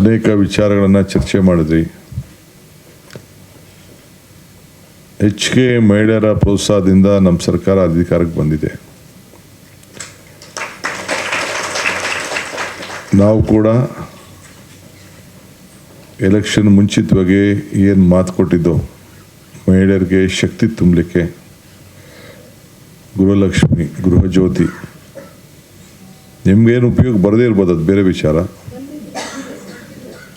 ಅನೇಕ ವಿಚಾರಗಳನ್ನು ಚರ್ಚೆ ಮಾಡಿದ್ರಿ. ಹೆಚ್ಚಿಗೆ ಮಹಿಳೆಯರ ಪ್ರೋತ್ಸಾಹದಿಂದ ನಮ್ಮ ಸರ್ಕಾರ ಅಧಿಕಾರಕ್ಕೆ ಬಂದಿದೆ. ನಾವು ಕೂಡ ಎಲೆಕ್ಷನ್ ಮುಂಚಿತವಾಗಿ ಏನು ಮಾತು ಕೊಟ್ಟಿದ್ದೋ ಮಹಿಳೆಯರಿಗೆ ಶಕ್ತಿ ತುಂಬಲಿಕ್ಕೆ ಗೃಹಲಕ್ಷ್ಮಿ, ಗೃಹಜ್ಯೋತಿ, ನಿಮಗೇನು ಉಪಯೋಗ ಬರದೇ ಇರ್ಬೋದು, ಅದು ಬೇರೆ ವಿಚಾರ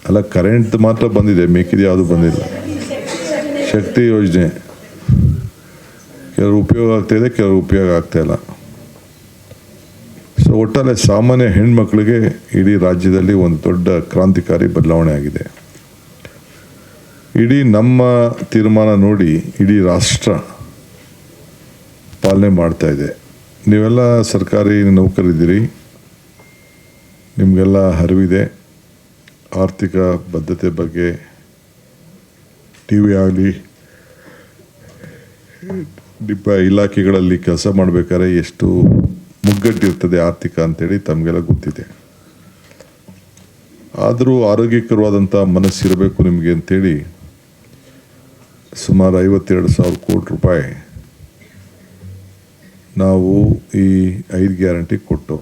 ಅಲ್ಲ. ಕರೆಂಟ್ ಮಾತ್ರ ಬಂದಿದೆ, ಮೇಕಿದೆ ಯಾವುದು ಬಂದಿಲ್ಲ. ಶಕ್ತಿ ಯೋಜನೆ ಕೆಲವರು ಉಪಯೋಗ ಆಗ್ತಾಯಿದೆ, ಕೆಲವರು ಉಪಯೋಗ ಆಗ್ತಾಯಿಲ್ಲ. ಸೊ ಒಟ್ಟಾರೆ ಸಾಮಾನ್ಯ ಹೆಣ್ಮಕ್ಳಿಗೆ ಇಡೀ ರಾಜ್ಯದಲ್ಲಿ ಒಂದು ದೊಡ್ಡ ಕ್ರಾಂತಿಕಾರಿ ಬದಲಾವಣೆ ಆಗಿದೆ. ಇಡೀ ನಮ್ಮ ತೀರ್ಮಾನ ನೋಡಿ ಇಡೀ ರಾಷ್ಟ್ರ ಪಾಲನೆ ಮಾಡ್ತಾಯಿದೆ. ನೀವೆಲ್ಲ ಸರ್ಕಾರಿ ನೌಕರಿದ್ದೀರಿ, ನಿಮಗೆಲ್ಲ ಅರಿವಿದೆ. ಆರ್ಥಿಕ ಬದ್ಧತೆ ಬಗ್ಗೆ ಟಿ ವಿ ಆಗಲಿ, ನಿಮ್ಮ ಇಲಾಖೆಗಳಲ್ಲಿ ಕೆಲಸ ಮಾಡಬೇಕಾದ್ರೆ ಎಷ್ಟು ಮುಗ್ಗಟ್ಟಿರ್ತದೆ ಆರ್ಥಿಕ ಅಂತೇಳಿ ತಮಗೆಲ್ಲ ಗೊತ್ತಿದೆ. ಆದರೂ ಆರೋಗ್ಯಕರವಾದಂಥ ಮನಸ್ಸಿರಬೇಕು ನಿಮಗೆ ಅಂತೇಳಿ ಸುಮಾರು 52,000 ಕೋಟಿ ರೂಪಾಯಿ ನಾವು ಈ 5 ಗ್ಯಾರಂಟಿ ಕೊಟ್ಟು,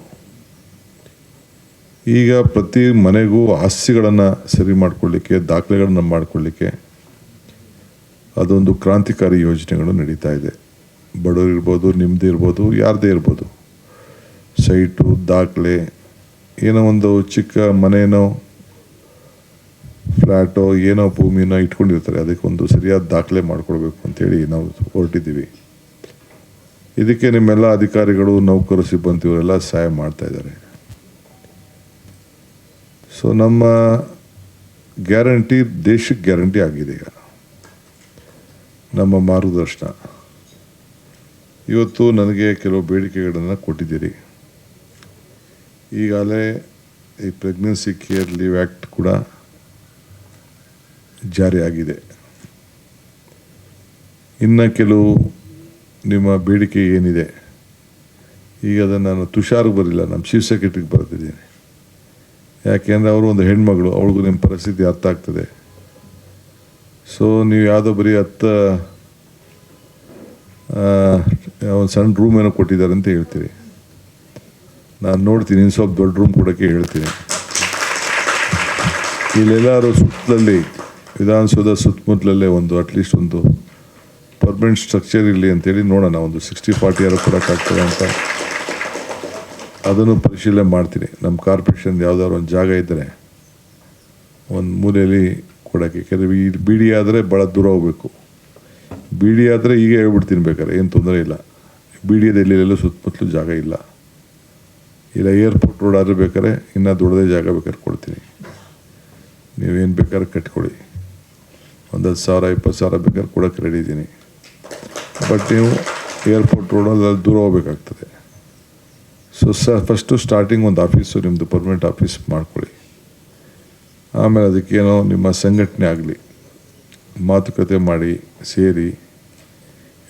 ಈಗ ಪ್ರತಿ ಮನೆಗೂ ಆಸ್ತಿಗಳನ್ನು ಸರಿ ಮಾಡಿಕೊಳ್ಳಿಕ್ಕೆ, ದಾಖಲೆಗಳನ್ನು ಮಾಡಿಕೊಳ್ಳಿಕ್ಕೆ ಅದೊಂದು ಕ್ರಾಂತಿಕಾರಿ ಯೋಜನೆಗಳು ನಡೀತಾ ಇದೆ. ಬಡವರು ಇರ್ಬೋದು, ನಿಮ್ಮದೇ ಇರ್ಬೋದು, ಯಾರದೇ ಇರ್ಬೋದು, ಸೈಟು, ದಾಖಲೆ, ಏನೋ ಒಂದು ಚಿಕ್ಕ ಮನೇನೋ ಫ್ಲ್ಯಾಟೋ ಏನೋ ಭೂಮಿನೋ ಇಟ್ಕೊಂಡಿರ್ತಾರೆ, ಅದಕ್ಕೊಂದು ಸರಿಯಾದ ದಾಖಲೆ ಮಾಡಿಕೊಡ್ಬೇಕು ಅಂತೇಳಿ ನಾವು ಹೊರಟಿದ್ದೀವಿ. ಇದಕ್ಕೆ ನಿಮ್ಮೆಲ್ಲ ಅಧಿಕಾರಿಗಳು, ನೌಕರು, ಸಿಬ್ಬಂದಿಯವರೆಲ್ಲ ಸಹಾಯ ಮಾಡ್ತಾಯಿದ್ದಾರೆ. ಸೊ ನಮ್ಮ ಗ್ಯಾರಂಟಿ ದೇಶಕ್ಕೆ ಗ್ಯಾರಂಟಿ ಆಗಿದೆ. ಈಗ ನಮ್ಮ ಮಾರ್ಗದರ್ಶನ ಇವತ್ತು ನನಗೆ ಕೆಲವು ಬೇಡಿಕೆಗಳನ್ನು ಕೊಟ್ಟಿದ್ದೀರಿ. ಈಗಾಗಲೇ ಈ ಪ್ರೆಗ್ನೆನ್ಸಿ ಕೇರ್ ಲೀವ್ ಆ್ಯಕ್ಟ್ ಕೂಡ ಜಾರಿಯಾಗಿದೆ. ಇನ್ನು ಕೆಲವು ನಿಮ್ಮ ಬೇಡಿಕೆ ಏನಿದೆ, ಈಗ ಅದನ್ನು ನಾನು ತುಷಾರ್ಗೆ ಬರಲಿಲ್ಲ, ನಮ್ಮ ಚೀಫ್ ಸೆಕ್ರೆಟರಿಗೆ ಬರ್ತಿದ್ದೀನಿ. ಯಾಕೆಂದರೆ ಅವರು ಒಂದು ಹೆಣ್ಮಗಳು, ಅವಳಿಗೂ ನಿಮ್ಮ ಪರಿಸ್ಥಿತಿ ಅರ್ಥ ಆಗ್ತದೆ. ಸೊ ನೀವು ಯಾವುದೋ ಬರೀ ಒಂದು ಸಣ್ಣ ರೂಮ್ ಏನೋ ಕೊಟ್ಟಿದ್ದಾರೆ ಅಂತ ಹೇಳ್ತೀರಿ. ನಾನು ನೋಡ್ತೀನಿ, ಇನ್ನು ಸ್ವಲ್ಪ ದೊಡ್ಡ ರೂಮ್ ಕೊಡೋಕ್ಕೆ ಹೇಳ್ತೀನಿ. ಇಲ್ಲೆಲ್ಲರೂ ಸುತ್ತಲಲ್ಲಿ, ವಿಧಾನಸೌಧ ಸುತ್ತಮುತ್ತಲಲ್ಲೇ ಒಂದು ಅಟ್ಲೀಸ್ಟ್ ಒಂದು ಪರ್ಮನೆಂಟ್ ಸ್ಟ್ರಕ್ಚರ್ ಇರಲಿ ಅಂತೇಳಿ ನೋಡೋಣ. ಒಂದು 60-40 ಯಾರು ಕೊಡೋಕ್ಕಾಗ್ತದೆ ಅಂತ ಅದನ್ನು ಪರಿಶೀಲನೆ ಮಾಡ್ತೀನಿ. ನಮ್ಮ ಕಾರ್ಪೊರೇಷನ್ ಯಾವುದಾದ್ರು ಒಂದು ಜಾಗ ಇದ್ದರೆ ಒಂದು ಮೂಲೆಯಲ್ಲಿ ಕೊಡೋಕ್ಕೆ. ಕೆಲವು ಈ ಬಿ ಡಿ ಆದರೆ ಭಾಳ ದೂರ ಹೋಗಬೇಕು. ಬಿ ಡಿ ಆದರೆ ಈಗ ಹೇಳ್ಬಿಡ್ತೀನಿ, ಬೇಕಾದ್ರೆ ಏನು ತೊಂದರೆ ಇಲ್ಲ. ಬಿ ಡಿ ಎಲ್ಲೆಲ್ಲೂ ಸುತ್ತಮುತ್ತಲೂ ಜಾಗ ಇಲ್ಲ. ಇಲ್ಲ ಏರ್ಪೋರ್ಟ್ ರೋಡ್ ಆದರೆ ಬೇಕಾದ್ರೆ ಇನ್ನೂ ದೊಡ್ಡದೇ ಜಾಗ ಬೇಕಾದ್ರೆ ಕೊಡ್ತೀನಿ. ನೀವೇನು ಬೇಕಾದ್ರೆ ಕಟ್ಕೊಳ್ಳಿ. ಒಂದು 10,000 20,000 ಬೇಕಾದ್ರೆ ಕೊಡೋಕ್ಕೆ ರೆಡಿ ಇದ್ದೀನಿ. ಬಟ್ ನೀವು ಏರ್ಪೋರ್ಟ್ ರೋಡಲ್ಲಿ ದೂರ ಹೋಗ್ಬೇಕಾಗ್ತದೆ. ಸೊ ಫಸ್ಟು ಸ್ಟಾರ್ಟಿಂಗ್ ಒಂದು ಆಫೀಸು ನಿಮ್ಮದು ಪರ್ಮನೆಂಟ್ ಆಫೀಸ್ ಮಾಡ್ಕೊಳ್ಳಿ. ಆಮೇಲೆ ಅದಕ್ಕೇನೋ ನಿಮ್ಮ ಸಂಘಟನೆ ಆಗಲಿ, ಮಾತುಕತೆ ಮಾಡಿ ಸೇರಿ.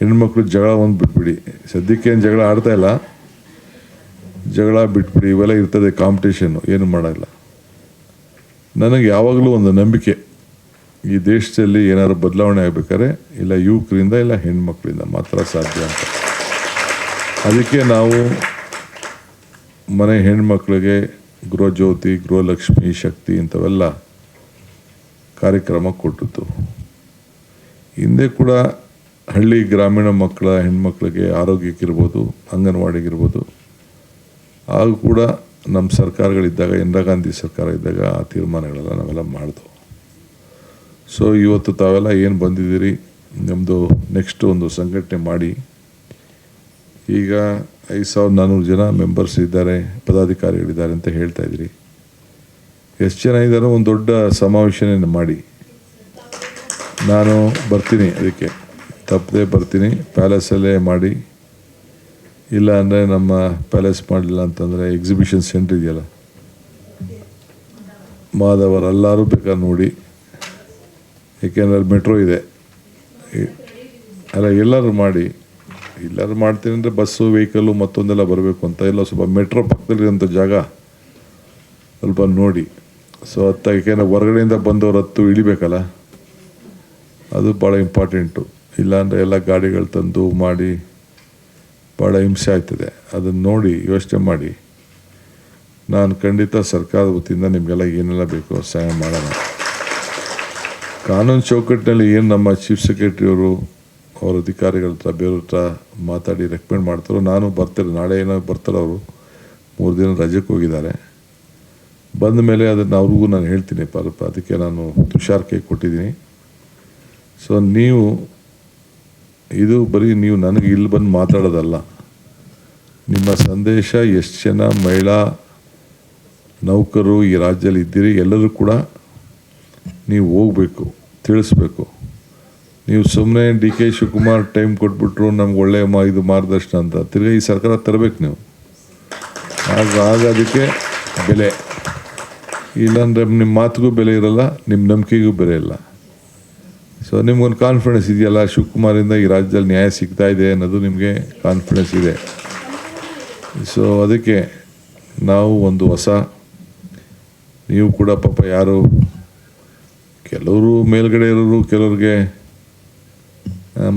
ಹೆಣ್ಮಕ್ಳು ಜಗಳ ಒಂದು ಬಿಟ್ಬಿಡಿ. ಸದ್ಯಕ್ಕೇನು ಜಗಳ ಆಡ್ತಾಯಿಲ್ಲ, ಜಗಳ ಬಿಟ್ಬಿಡಿ. ಇವೆಲ್ಲ ಇರ್ತದೆ ಕಾಂಪಿಟೇಷನ್ನು, ಏನು ಮಾಡೋಲ್ಲ. ನನಗೆ ಯಾವಾಗಲೂ ಒಂದು ನಂಬಿಕೆ, ಈ ದೇಶದಲ್ಲಿ ಏನಾದ್ರು ಬದಲಾವಣೆ ಆಗಬೇಕಾದ್ರೆ ಇಲ್ಲ ಯುವಕರಿಂದ ಇಲ್ಲ ಹೆಣ್ಮಕ್ಳಿಂದ ಮಾತ್ರ ಸಾಧ್ಯ ಅಂತ. ಅದಕ್ಕೆ ನಾವು ಮನೆ ಹೆಣ್ಮಕ್ಳಿಗೆ ಗೃಹಜ್ಯೋತಿ, ಗೃಹಲಕ್ಷ್ಮಿ, ಶಕ್ತಿ ಇಂಥವೆಲ್ಲ ಕಾರ್ಯಕ್ರಮ ಕೊಟ್ಟಿತ್ತು. ಹಿಂದೆ ಕೂಡ ಹಳ್ಳಿ ಗ್ರಾಮೀಣ ಮಕ್ಕಳ ಹೆಣ್ಮಕ್ಳಿಗೆ ಆರೋಗ್ಯಕ್ಕಿರ್ಬೋದು, ಅಂಗನವಾಡಿಗಿರ್ಬೋದು, ಆಗ ಕೂಡ ನಮ್ಮ ಸರ್ಕಾರಗಳಿದ್ದಾಗ, ಇಂದಿರಾ ಗಾಂಧಿ ಸರ್ಕಾರ ಇದ್ದಾಗ ಆ ತೀರ್ಮಾನಗಳೆಲ್ಲ ನಾವೆಲ್ಲ ಮಾಡಿದ್ವು. ಸೊ ಇವತ್ತು ತಾವೆಲ್ಲ ಏನು ಬಂದಿದ್ದೀರಿ, ನಮ್ಮದು ನೆಕ್ಸ್ಟ್ ಒಂದು ಸಂಘಟನೆ ಮಾಡಿ. ಈಗ 5,400 ಜನ ಮೆಂಬರ್ಸ್ ಇದ್ದಾರೆ, ಪದಾಧಿಕಾರಿಗಳಿದ್ದಾರೆ ಅಂತ ಹೇಳ್ತಾ ಇದ್ದೀರಿ. ಎಷ್ಟು ಜನ ಇದ್ದಾರೋ ಒಂದು ದೊಡ್ಡ ಸಮಾವೇಶನ ಮಾಡಿ. ನಾನು ಬರ್ತೀನಿ, ಅದಕ್ಕೆ ತಪ್ಪದೆ ಬರ್ತೀನಿ. ಪ್ಯಾಲೇಸಲ್ಲೇ ಮಾಡಿ, ಇಲ್ಲ ಅಂದರೆ ನಮ್ಮ ಪ್ಯಾಲೇಸ್ ಮಾಡಲಿಲ್ಲ ಅಂತಂದರೆ ಎಕ್ಸಿಬಿಷನ್ ಸೆಂಟ್ರ್ ಇದೆಯಲ್ಲ ಮಾಧವರ, ಎಲ್ಲರೂ ಬೇಕಾದ್ರೆ ನೋಡಿ. ಏಕೆಂದರೆ ಮೆಟ್ರೋ ಇದೆ. ಅಲ್ಲ, ಎಲ್ಲರೂ ಮಾಡಿ. ಎಲ್ಲರೂ ಮಾಡ್ತೀನಿ ಅಂದರೆ ಬಸ್ಸು, ವೆಹಿಕಲ್ಲು ಮತ್ತೊಂದೆಲ್ಲ ಬರಬೇಕು ಅಂತ ಇಲ್ಲ. ಸ್ವಲ್ಪ ಮೆಟ್ರೋ ಪಕ್ಕದಲ್ಲಿರೋಂಥ ಜಾಗ ಸ್ವಲ್ಪ ನೋಡಿ. ಸೊ ಯಾಕೆಂದರೆ ಹೊರಗಡೆಯಿಂದ ಬಂದವರು ಹತ್ತು ಇಳಿಬೇಕಲ್ಲ, ಅದು ಭಾಳ ಇಂಪಾರ್ಟೆಂಟು. ಇಲ್ಲಾಂದರೆ ಎಲ್ಲ ಗಾಡಿಗಳು ತಂದು ಮಾಡಿ ಭಾಳ ಹಿಂಸೆ ಆಗ್ತದೆ. ಅದನ್ನು ನೋಡಿ ಯೋಚನೆ ಮಾಡಿ. ನಾನು ಖಂಡಿತ ಸರ್ಕಾರದ ವತಿಯಿಂದ ನಿಮಗೆಲ್ಲ ಏನೆಲ್ಲ ಬೇಕೋ ಸಹಾಯ ಮಾಡೋಣ. ಕಾನೂನು ಚೌಕಟ್ಟಿನಲ್ಲಿ ಏನು ನಮ್ಮ ಚೀಫ್ ಸೆಕ್ರೆಟರಿಯವರು ಅವ್ರ ಅಧಿಕಾರಿಗಳ ಹತ್ರ ಬೇರೆಯವ್ರ ಹತ್ರ ಮಾತಾಡಿ ರೆಕಮೆಂಡ್ ಮಾಡ್ತಾರೋ, ನಾನು ಬರ್ತಾರೆ, ನಾಳೆ ಏನೋ ಬರ್ತಾರೆ. ಅವರು 3 ದಿನ ರಜೆಗೆ ಹೋಗಿದ್ದಾರೆ. ಬಂದ ಮೇಲೆ ಅದನ್ನು ಅವ್ರಿಗೂ ನಾನು ಹೇಳ್ತೀನಿ. ಅದಕ್ಕೆ ನಾನು ತುಷಾರ್ ಕೈ ಕೊಟ್ಟಿದ್ದೀನಿ. ಸೊ ನೀವು ಇದು ಬರೀ ನೀವು ನನಗೆ ಇಲ್ಲಿ ಬಂದು ಮಾತಾಡೋದಲ್ಲ, ನಿಮ್ಮ ಸಂದೇಶ ಎಷ್ಟು ಜನ ಮಹಿಳಾ ನೌಕರರು ಈ ರಾಜ್ಯದಲ್ಲಿ ಇದ್ದೀರಿ ಎಲ್ಲರೂ ಕೂಡ ನೀವು ಹೋಗಬೇಕು, ತಿಳಿಸ್ಬೇಕು. ನೀವು ಸುಮ್ಮನೆ DK ಶಿವಕುಮಾರ್ ಟೈಮ್ ಕೊಟ್ಬಿಟ್ರು ನಮ್ಗೆ ಒಳ್ಳೆ ಇದು ಮಾರ್ಗದರ್ಶನ ಅಂತ ತಿರ್ಗಿ ಈ ಸರ್ಕಾರ ತರಬೇಕು ನೀವು. ಆಗ ಅದಕ್ಕೆ ಬೆಲೆ. ಇಲ್ಲಾಂದರೆ ನಿಮ್ಮ ಮಾತಿಗೂ ಬೆಲೆ ಇರಲ್ಲ, ನಿಮ್ಮ ನಂಬಿಕೆಗೂ ಬೆಲೆ ಇಲ್ಲ. ಸೊ ನಿಮ್ಗೊಂದು ಕಾನ್ಫಿಡೆನ್ಸ್ ಇದೆಯಲ್ಲ, ಶಿವಕುಮಾರಿಂದ ಈ ರಾಜ್ಯದಲ್ಲಿ ನ್ಯಾಯ ಸಿಗ್ತಾ ಇದೆ ಅನ್ನೋದು ನಿಮಗೆ ಕಾನ್ಫಿಡೆನ್ಸ್ ಇದೆ. ಸೊ ಅದಕ್ಕೆ ನಾವು ಒಂದು ಹೊಸ, ನೀವು ಕೂಡ ಪಾಪ ಯಾರು ಕೆಲವರು ಮೇಲ್ಗಡೆ ಇರೋರು, ಕೆಲವ್ರಿಗೆ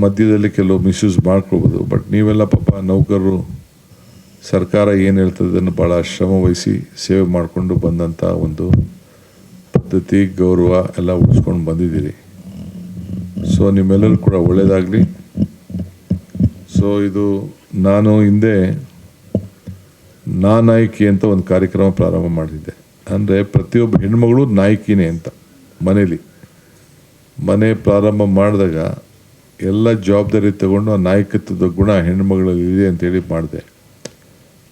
ಮಧ್ಯದಲ್ಲಿ ಕೆಲವು ಮಿಸ್ಯೂಸ್ ಮಾಡ್ಕೊಳ್ಬೋದು. ಬಟ್ ನೀವೆಲ್ಲ ಪಾಪ ನೌಕರರು ಸರ್ಕಾರ ಏನು ಹೇಳ್ತದೆ ಅದನ್ನು ಭಾಳ ಶ್ರಮ ವಹಿಸಿ ಸೇವೆ ಮಾಡಿಕೊಂಡು ಬಂದಂಥ ಒಂದು ಪದ್ಧತಿ, ಗೌರವ ಎಲ್ಲ ಉಳಿಸ್ಕೊಂಡು ಬಂದಿದ್ದೀರಿ. ಸೊ ನಿಮ್ಮೆಲ್ಲರೂ ಕೂಡ ಒಳ್ಳೆಯದಾಗಲಿ. ಸೊ ಇದು ನಾನು ಹಿಂದೆ ನಾಯಕಿ ಅಂತ ಒಂದು ಕಾರ್ಯಕ್ರಮ ಪ್ರಾರಂಭ ಮಾಡಿದ್ದೆ. ಅಂದರೆ ಪ್ರತಿಯೊಬ್ಬ ಹೆಣ್ಮಗಳು ನಾಯಕಿನೇ ಅಂತ ಮನೇಲಿ. ಮನೆ ಪ್ರಾರಂಭ ಮಾಡಿದಾಗ ಎಲ್ಲ ಜವಾಬ್ದಾರಿ ತಗೊಂಡು ಆ ನಾಯಕತ್ವದ ಗುಣ ಹೆಣ್ಮಗಳಲ್ಲಿ ಇದೆ ಅಂತೇಳಿ ಮಾಡಿದೆ.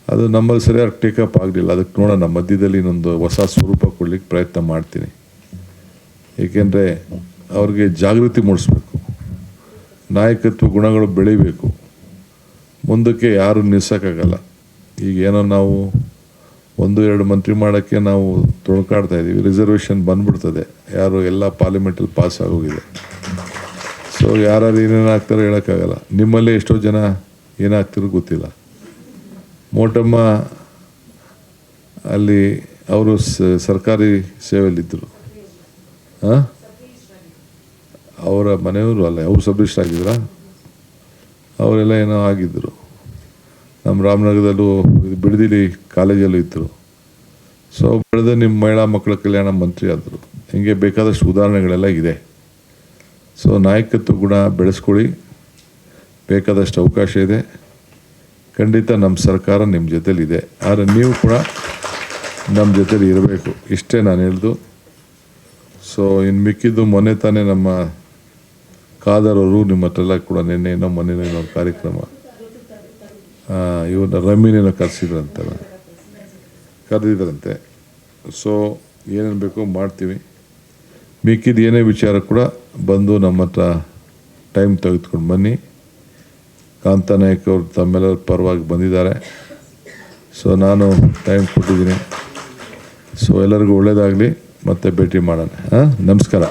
ಅದು ನಮ್ಮಲ್ಲಿ ಸರಿಯಾಗಿ ಟೇಕಪ್ ಆಗಲಿಲ್ಲ. ಅದಕ್ಕೆ ನೋಡೋಣ, ಮಧ್ಯದಲ್ಲಿ ಇನ್ನೊಂದು ಹೊಸ ಸ್ವರೂಪ ಕೊಡಲಿಕ್ಕೆ ಪ್ರಯತ್ನ ಮಾಡ್ತೀನಿ. ಏಕೆಂದರೆ ಅವ್ರಿಗೆ ಜಾಗೃತಿ ಮೂಡಿಸ್ಬೇಕು, ನಾಯಕತ್ವ ಗುಣಗಳು ಬೆಳಿಬೇಕು. ಮುಂದಕ್ಕೆ ಯಾರು ನಿಲ್ಸೋಕ್ಕಾಗಲ್ಲ. ಈಗ ಏನೋ ನಾವು 1-2 ಮಂತ್ರಿ ಮಾಡೋಕ್ಕೆ ನಾವು ತೊಳ್ಕಾಡ್ತಾ ಇದ್ದೀವಿ. ರಿಸರ್ವೇಷನ್ ಬಂದ್ಬಿಡ್ತದೆ, ಯಾರು ಎಲ್ಲ ಪಾರ್ಲಿಮೆಂಟಲ್ಲಿ ಪಾಸ್ ಆಗೋಗಿದೆ. ಸೊ ಯಾರು ಏನೇನು ಆಗ್ತಾರೋ ಹೇಳೋಕ್ಕಾಗಲ್ಲ. ನಿಮ್ಮಲ್ಲೇ ಎಷ್ಟೋ ಜನ ಏನಾಗ್ತಿರೋ ಗೊತ್ತಿಲ್ಲ. ಮೋಟಮ್ಮ ಅಲ್ಲಿ ಅವರು ಸರ್ಕಾರಿ ಸೇವೆಯಲ್ಲಿದ್ದರು. ಅವರ ಮನೆಯವರು ಅಲ್ಲ, ಅವರು ಸಬ್ ರಿಜಿಸ್ಟರ್ ಆಗಿದ್ರಾ? ಅವರೆಲ್ಲ ಏನೋ ಆಗಿದ್ದರು. ನಮ್ಮ ರಾಮನಗರದಲ್ಲೂ ಬಿಡದಿಲಿ ಕಾಲೇಜಲ್ಲೂ ಇದ್ದರು. ಸೊ ಬೆಳೆದ ನಿಮ್ಮ ಮಹಿಳಾ ಮಕ್ಕಳ ಕಲ್ಯಾಣ ಮಂತ್ರಿ ಆದರು. ಹೀಗೆ ಬೇಕಾದಷ್ಟು ಉದಾಹರಣೆಗಳೆಲ್ಲ ಇದೆ. ಸೊ ನಾಯಕತ್ವ ಗುಣ ಬೆಳೆಸ್ಕೊಳ್ಳಿ, ಬೇಕಾದಷ್ಟು ಅವಕಾಶ ಇದೆ. ಖಂಡಿತ ನಮ್ಮ ಸರ್ಕಾರ ನಿಮ್ಮ ಜೊತೆಲಿದೆ. ಆದರೆ ನೀವು ಕೂಡ ನಮ್ಮ ಜೊತೆಲಿ ಇರಬೇಕು. ಇಷ್ಟೇ ನಾನು ಹೇಳ್ದು. ಸೊ ಇನ್ನು ಮಿಕ್ಕಿದ್ದು ಮೊನ್ನೆ ತಾನೇ ನಮ್ಮ ಖಾದರ್ ಅವರು ನಿಮ್ಮ ಹತ್ರ ಎಲ್ಲ ಕೂಡ ನಿನ್ನೆ ಮೊನ್ನೆ ಕಾರ್ಯಕ್ರಮ ಇವ್ರನ್ನ ರಮ್ಮಿನೇನೋ ಕರೆದಿದ್ರಂತೆ. ಸೊ ಏನೇನು ಬೇಕೋ ಮಾಡ್ತೀವಿ. ಮಿಕ್ಕಿದ ಏನೇ ವಿಚಾರ ಕೂಡ ಬಂದು ನಮ್ಮ ಹತ್ರ ಟೈಮ್ ತೆಗೆದುಕೊಂಡು ಬನ್ನಿ. ಕಾಂತನಾಯಕ್ ಅವರು ತಮ್ಮೆಲ್ಲರ ಪರವಾಗಿ ಬಂದಿದ್ದಾರೆ. ಸೊ ನಾನು ಟೈಮ್ ಕೊಟ್ಟಿದ್ದೀನಿ. ಸೊ ಎಲ್ಲರಿಗೂ ಒಳ್ಳೆಯದಾಗಲಿ, ಮತ್ತೆ ಭೇಟಿ ಮಾಡೋಣ. ನಮಸ್ಕಾರ.